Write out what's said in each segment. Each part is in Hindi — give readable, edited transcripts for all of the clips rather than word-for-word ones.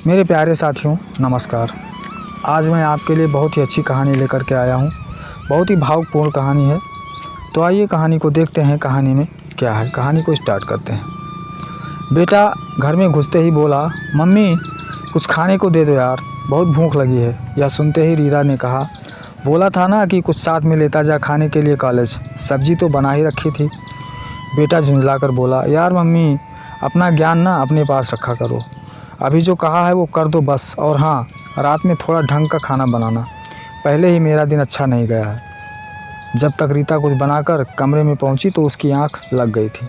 मेरे प्यारे साथियों नमस्कार। आज मैं आपके लिए बहुत ही अच्छी कहानी लेकर के आया हूँ। बहुत ही भावपूर्ण कहानी है। तो आइए कहानी को देखते हैं, कहानी में क्या है। कहानी को स्टार्ट करते हैं। बेटा घर में घुसते ही बोला, मम्मी कुछ खाने को दे दो यार, बहुत भूख लगी है। यह सुनते ही रीता ने कहा, बोला था ना कि कुछ साथ में लेता जा खाने के लिए कॉलेज, सब्जी तो बना ही रखी थी। बेटा झुंझला कर बोला, यार मम्मी अपना ज्ञान ना अपने पास रखा करो, अभी जो कहा है वो कर दो बस। और हाँ, रात में थोड़ा ढंग का खाना बनाना, पहले ही मेरा दिन अच्छा नहीं गया है। जब तक रीता कुछ बनाकर कमरे में पहुंची तो उसकी आंख लग गई थी।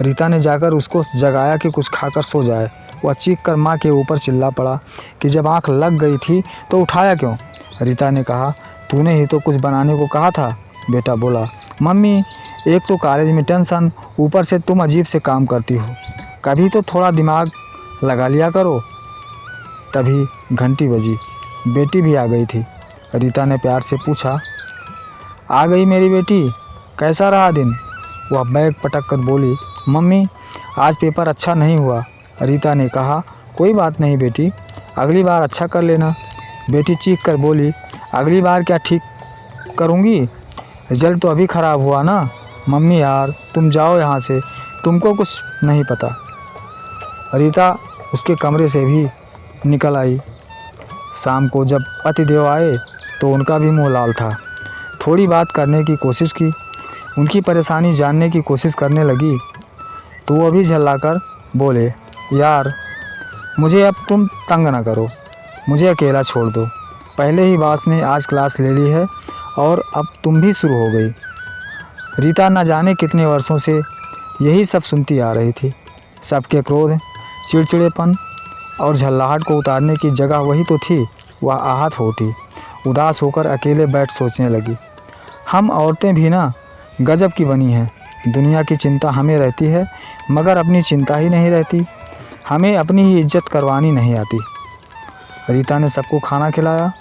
रीता ने जाकर उसको जगाया कि कुछ खाकर सो जाए। वह चीख कर माँ के ऊपर चिल्ला पड़ा कि जब आंख लग गई थी तो उठाया क्यों। रीता ने कहा, तूने ही तो कुछ बनाने को कहा था। बेटा बोला, मम्मी एक तो कॉलेज में टेंशन, ऊपर से तुम अजीब से काम करती हो, कभी तो थोड़ा दिमाग लगा लिया करो। तभी घंटी बजी। बेटी भी आ गई थी। रीता ने प्यार से पूछा, आ गई मेरी बेटी, कैसा रहा दिन। वह बैग पटक कर बोली, मम्मी आज पेपर अच्छा नहीं हुआ। रीता ने कहा, कोई बात नहीं बेटी, अगली बार अच्छा कर लेना। बेटी चीख कर बोली, अगली बार क्या ठीक करूँगी, रिजल्ट तो अभी ख़राब हुआ ना। मम्मी यार तुम जाओ यहाँ से, तुमको कुछ नहीं पता। रीता उसके कमरे से भी निकल आई। शाम को जब पतिदेव आए तो उनका भी मुंह लाल था। थोड़ी बात करने की कोशिश की, उनकी परेशानी जानने की कोशिश करने लगी तो वो भी झल्लाकर बोले, यार मुझे अब तुम तंग ना करो, मुझे अकेला छोड़ दो। पहले ही बॉस ने आज क्लास ले ली है और अब तुम भी शुरू हो गई। रीता न जाने कितने वर्षों से यही सब सुनती आ रही थी। सबके क्रोध, चिड़चिड़ेपन और झल्लाहट को उतारने की जगह वही तो थी। वह आहत होती, उदास होकर अकेले बैठ सोचने लगी, हम औरतें भी ना गजब की बनी हैं। दुनिया की चिंता हमें रहती है मगर अपनी चिंता ही नहीं रहती, हमें अपनी ही इज्जत करवानी नहीं आती। रीता ने सबको खाना खिलाया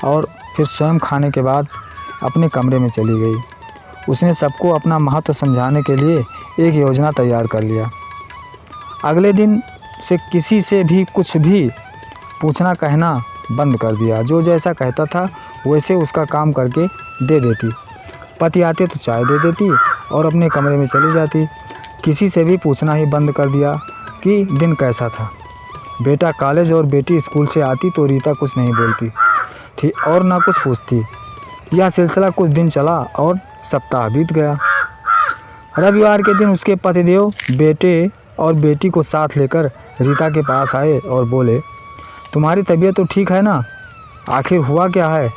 और फिर स्वयं खाने के बाद अपने कमरे में चली गई। उसने सबको अपना महत्व समझाने के लिए एक योजना तैयार कर लिया। अगले दिन से किसी से भी कुछ भी पूछना कहना बंद कर दिया। जो जैसा कहता था वैसे उसका काम करके दे देती। पति आते तो चाय दे देती और अपने कमरे में चली जाती। किसी से भी पूछना ही बंद कर दिया कि दिन कैसा था। बेटा कॉलेज और बेटी स्कूल से आती तो रीता कुछ नहीं बोलती थी और ना कुछ पूछती। यह सिलसिला कुछ दिन चला और सप्ताह बीत गया। रविवार के दिन उसके पतिदेव बेटे और बेटी को साथ लेकर रीता के पास आए और बोले, तुम्हारी तबीयत तो ठीक है ना, आखिर हुआ क्या है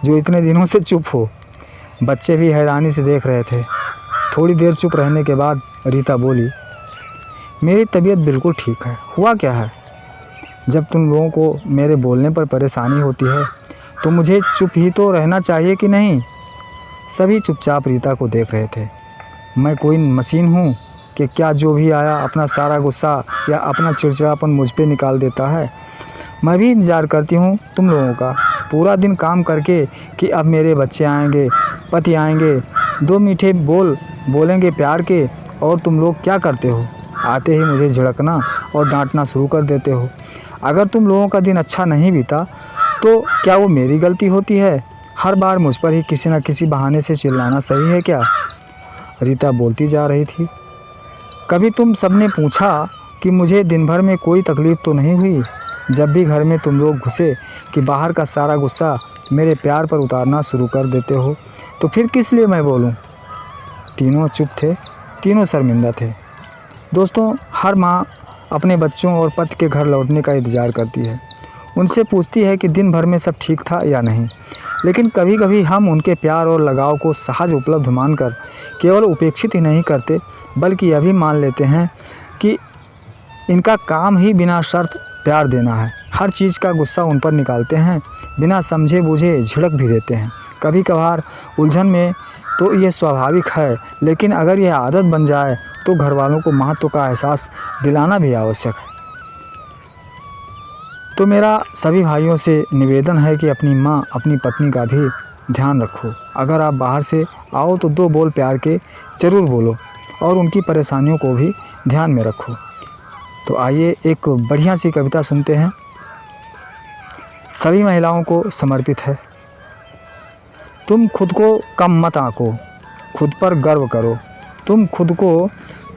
जो इतने दिनों से चुप हो। बच्चे भी हैरानी से देख रहे थे। थोड़ी देर चुप रहने के बाद रीता बोली, मेरी तबीयत बिल्कुल ठीक है, हुआ क्या है। जब तुम लोगों को मेरे बोलने पर परेशानी होती है तो मुझे चुप ही तो रहना चाहिए कि नहीं। सभी चुपचाप रीता को देख रहे थे। मैं कोई मशीन हूँ कि क्या जो भी आया अपना सारा गुस्सा या अपना चिड़चिड़ापन मुझ पे निकाल देता है। मैं भी इंतज़ार करती हूँ तुम लोगों का, पूरा दिन काम करके कि अब मेरे बच्चे आएंगे, पति आएंगे, दो मीठे बोल बोलेंगे प्यार के, और तुम लोग क्या करते हो, आते ही मुझे झिड़कना और डांटना शुरू कर देते हो। अगर तुम लोगों का दिन अच्छा नहीं बीता तो क्या वो मेरी गलती होती है। हर बार मुझ पर ही किसी न किसी बहाने से चिल्लाना सही है क्या। रीता बोलती जा रही थी। कभी तुम सबने पूछा कि मुझे दिन भर में कोई तकलीफ़ तो नहीं हुई। जब भी घर में तुम लोग घुसे कि बाहर का सारा गुस्सा मेरे प्यार पर उतारना शुरू कर देते हो, तो फिर किस लिए मैं बोलूं। तीनों चुप थे, तीनों शर्मिंदा थे। दोस्तों, हर माँ अपने बच्चों और पति के घर लौटने का इंतज़ार करती है। उनसे पूछती है कि दिन भर में सब ठीक था या नहीं। लेकिन कभी कभी हम उनके प्यार और लगाव को सहज उपलब्ध मानकर केवल उपेक्षित ही नहीं करते बल्कि यह भी मान लेते हैं कि इनका काम ही बिना शर्त प्यार देना है। हर चीज़ का गुस्सा उन पर निकालते हैं, बिना समझे बूझे झिड़क भी देते हैं। कभी कभार उलझन में तो ये स्वाभाविक है, लेकिन अगर यह आदत बन जाए तो घर वालों को महत्व का एहसास दिलाना भी आवश्यक है। तो मेरा सभी भाइयों से निवेदन है कि अपनी माँ, अपनी पत्नी का भी ध्यान रखो। अगर आप बाहर से आओ तो दो बोल प्यार के ज़रूर बोलो और उनकी परेशानियों को भी ध्यान में रखो। तो आइए एक बढ़िया सी कविता सुनते हैं। सभी महिलाओं को समर्पित है। तुम खुद को कम मत आंको, खुद पर गर्व करो। तुम खुद को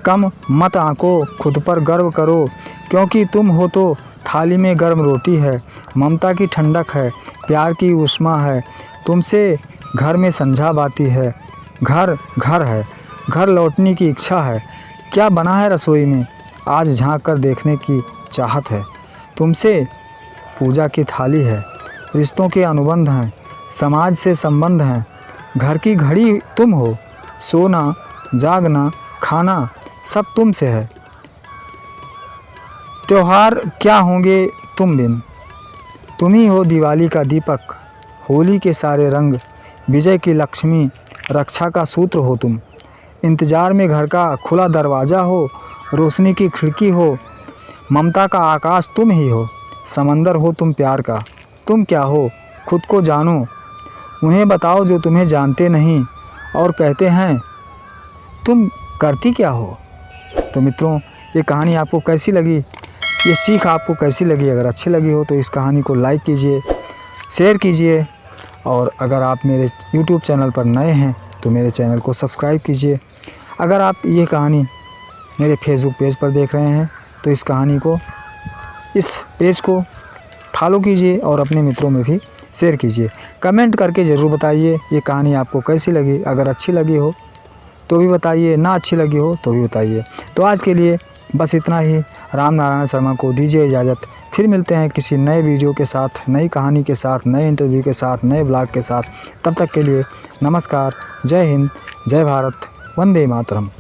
कम मत आंको, खुद पर गर्व करो, क्योंकि तुम हो तो थाली में गर्म रोटी है, ममता की ठंडक है, प्यार की उष्मा है। तुमसे घर में संझा बाती है, घर घर है, घर लौटने की इच्छा है। क्या बना है रसोई में, आज झांक कर देखने की चाहत है। तुमसे पूजा की थाली है, रिश्तों के अनुबंध हैं, समाज से संबंध हैं। घर की घड़ी तुम हो, सोना जागना खाना सब तुमसे है। त्योहार क्या होंगे तुम बिन, तुम ही हो दिवाली का दीपक, होली के सारे रंग, विजय की लक्ष्मी, रक्षा का सूत्र हो तुम। इंतज़ार में घर का खुला दरवाज़ा हो, रोशनी की खिड़की हो, ममता का आकाश तुम ही हो, समंदर हो तुम प्यार का। तुम क्या हो खुद को जानो, उन्हें बताओ जो तुम्हें जानते नहीं और कहते हैं तुम करती क्या हो। तो मित्रों, ये कहानी आपको कैसी लगी, ये सीख आपको कैसी लगी? अगर अच्छी लगी हो तो इस कहानी को लाइक कीजिए, शेयर कीजिए, और अगर आप मेरे YouTube चैनल पर नए हैं तो मेरे चैनल को सब्सक्राइब कीजिए। अगर आप ये कहानी मेरे Facebook पेज पर देख रहे हैं तो इस कहानी को, इस पेज को फॉलो कीजिए और अपने मित्रों में भी शेयर कीजिए। कमेंट करके ज़रूर बताइए ये कहानी आपको कैसी लगी। अगर अच्छी लगी हो तो भी बताइए, ना अच्छी लगी हो तो भी बताइए। तो आज के लिए बस इतना ही। राम नारायण शर्मा को दीजिए इजाज़त। फिर मिलते हैं किसी नए वीडियो के साथ, नई कहानी के साथ, नए इंटरव्यू के साथ, नए ब्लॉग के साथ। तब तक के लिए नमस्कार, जय हिंद, जय भारत, वंदे मातरम।